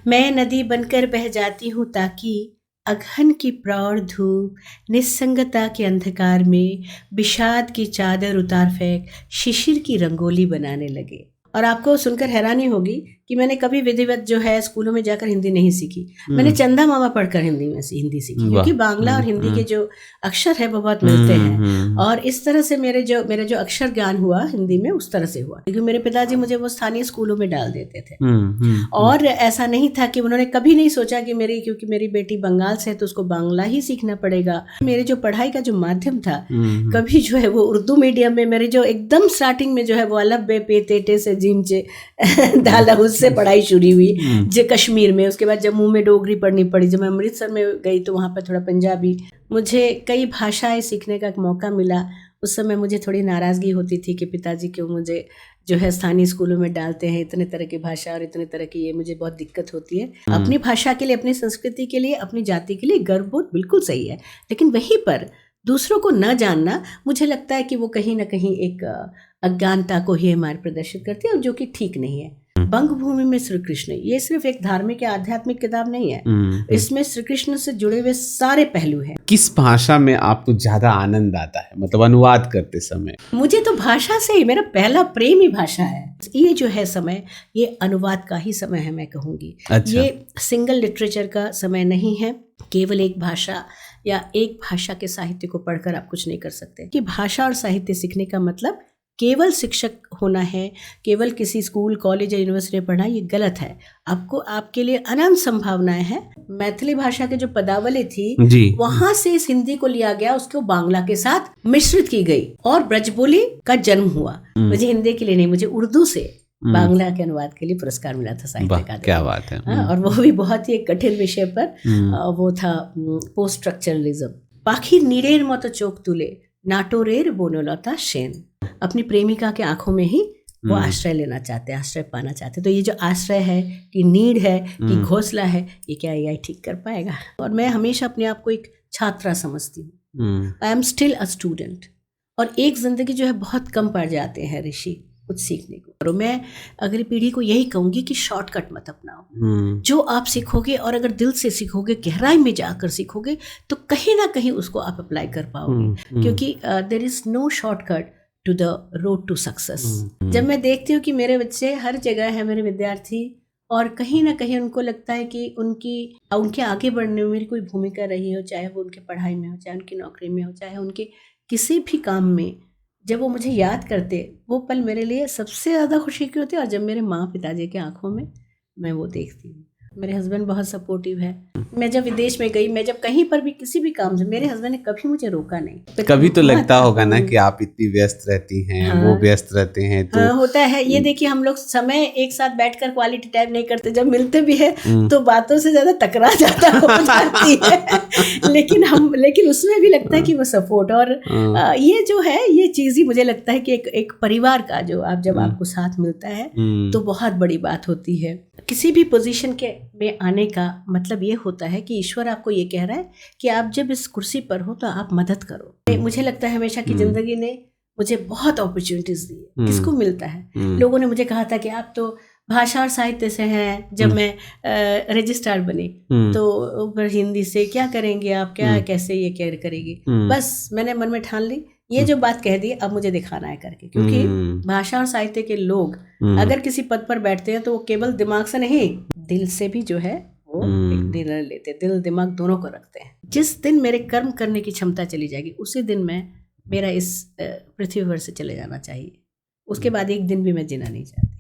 मैं नदी बनकर बह जाती हूँ ताकि अगहन की प्रौढ़ धूप निस्संगता के अंधकार में विषाद की चादर उतार फेंक शिशिर की रंगोली बनाने लगे। और आपको सुनकर हैरानी होगी कि मैंने कभी विधिवत जो है स्कूलों में जाकर हिंदी नहीं सीखी। मैंने चंदा मामा पढ़कर हिंदी सीखी, क्योंकि बांग्ला और हिंदी के जो अक्षर है वो बहुत मिलते हैं। और इस तरह से मेरा जो अक्षर ज्ञान हुआ हिंदी में उस तरह से हुआ, क्योंकि मेरे पिताजी मुझे वो स्थानीय स्कूलों में डाल देते थे। और ऐसा नहीं था कि उन्होंने कभी नहीं सोचा कि क्योंकि मेरी बेटी बंगाल से है तो उसको बांग्ला ही सीखना पड़ेगा। मेरे जो पढ़ाई का जो माध्यम था कभी जो है वो उर्दू मीडियम में, मेरे जो एकदम स्टार्टिंग में जो है वो अलफ बे पे तेटे से जिम चे दाला उससे पढ़ाई शुरू हुई जो कश्मीर में। उसके बाद जम्मू में डोगरी पढ़नी पड़ी। जब मैं अमृतसर में गई तो वहाँ पर थोड़ा पंजाबी। मुझे कई भाषाएं सीखने का एक मौका मिला। उस समय मुझे थोड़ी नाराज़गी होती थी कि पिताजी क्यों मुझे जो है स्थानीय स्कूलों में डालते हैं, इतने तरह की भाषा और इतने तरह की, ये मुझे बहुत दिक्कत होती है। अपनी भाषा के लिए, अपनी संस्कृति के लिए, अपनी जाति के लिए गर्वबोध बिल्कुल सही है, लेकिन वहीं पर दूसरों को न जानना मुझे लगता है कि वो कहीं ना कहीं एक अज्ञानता को ही हमारे प्रदर्शित करती है, और जो कि ठीक नहीं है। बंग भूमि में श्री कृष्ण ये सिर्फ एक धार्मिक या आध्यात्मिक किताब नहीं है। इसमें श्री कृष्ण से जुड़े हुए सारे पहलू हैं। किस भाषा में आपको ज्यादा आनंद आता है, मतलब अनुवाद करते समय? मुझे तो भाषा से ही, मेरा पहला प्रेम ही भाषा है। ये जो है समय, ये अनुवाद का ही समय है, मैं कहूँगी। अच्छा। ये सिंगल लिटरेचर का समय नहीं है। केवल एक भाषा या एक भाषा के साहित्य को पढ़कर आप कुछ नहीं कर सकते। कि भाषा और साहित्य सीखने का मतलब केवल शिक्षक होना है, केवल किसी स्कूल, कॉलेज या यूनिवर्सिटी में पढ़ना, ये गलत है। आपको, आपके लिए अनंत संभावनाएं हैं। मैथिली भाषा के जो पदावली थी वहां से इस हिंदी को लिया गया, उसको बांग्ला के साथ मिश्रित की गई और ब्रजबोली का जन्म हुआ। मुझे हिंदी के लिए नहीं, मुझे उर्दू से बांग्ला के अनुवाद के लिए पुरस्कार मिला था साहित्य अकादमी। क्या बात है। और वो भी बहुत ही एक कठिन विषय पर। वो था पोस्ट स्ट्रक्चरलिज्म। पाखी नीरेर मतो चोक तुले नाटोरेर बोनोलता शेन। अपनी प्रेमिका के आंखों में ही वो आश्रय लेना चाहते हैं, आश्रय पाना चाहते हैं। तो ये जो आश्रय है, कि नीड है, कि घोंसला है, ये क्या AI ठीक कर पाएगा? और मैं हमेशा अपने आप को एक छात्रा समझती हूँ। I am still a student. और एक जिंदगी जो है बहुत कम पड़ जाते हैं ऋषि कुछ सीखने को। और मैं अगली पीढ़ी को यही कहूंगी कि शॉर्टकट मत अपनाओ। जो आप सीखोगे और अगर दिल से सीखोगे, गहराई में जाकर सीखोगे, तो कहीं ना कहीं उसको आप अप्लाई कर पाओगे। क्योंकि there is no shortcut to the road to success. जब मैं देखती हूँ कि मेरे बच्चे हर जगह हैं, मेरे विद्यार्थी, और कहीं ना कहीं उनको लगता है कि उनके आगे बढ़ने में मेरी कोई भूमिका रही हो, चाहे वो उनके पढ़ाई में हो, चाहे उनकी नौकरी में हो, चाहे उनके किसी भी काम में, जब वो मुझे याद करते, वो पल मेरे लिए सबसे ज़्यादा खुशी की होती है। और जब मेरे माँ पिताजी के आंखों में मैं वो देखती हूँ। मेरे हस्बैंड बहुत सपोर्टिव है। मैं जब विदेश में गई, मैं जब कहीं पर भी किसी भी काम से, मेरे हस्बैंड ने कभी मुझे रोका नहीं। कभी तो लगता होगा ना कि आप इतनी व्यस्त रहती हैं, वो व्यस्त रहते हैं, तो होता है। ये देखिए, हम लोग समय एक साथ बैठकर क्वालिटी टाइम नहीं करते। जब मिलते भी है तो बातों से ज्यादा तकरार ज्यादा हो जाती है। लेकिन उसमें भी लगता है कि वो सपोर्ट। और ये जो है, ये चीज ही मुझे लगता है कि एक परिवार का जो जब आपको साथ मिलता है तो बहुत बड़ी बात होती है। किसी भी पोजीशन में आने का मतलब ये होता है कि ईश्वर आपको ये कह रहा है कि आप जब इस कुर्सी पर हो तो आप मदद करो। मुझे लगता है हमेशा की जिंदगी ने मुझे बहुत अपॉर्चुनिटीज दी है। किसको मिलता है? लोगों ने मुझे कहा था कि आप तो भाषा और साहित्य से हैं। जब मैं रजिस्ट्रार बनी तो हिंदी से क्या करेंगे आप, क्या कैसे ये केयर करेगी? बस मैंने मन में ठान ली, ये जो बात कह दी अब मुझे दिखाना है करके। क्योंकि भाषा और साहित्य के लोग अगर किसी पद पर बैठते हैं तो वो केवल दिमाग से नहीं, दिल से भी जो है वो एक निर्णय लेते हैं। दिल दिमाग दोनों को रखते हैं। जिस दिन मेरे कर्म करने की क्षमता चली जाएगी, उसी दिन मेरा इस पृथ्वी पर से चले जाना चाहिए। उसके बाद एक दिन भी मैं जीना नहीं चाहती।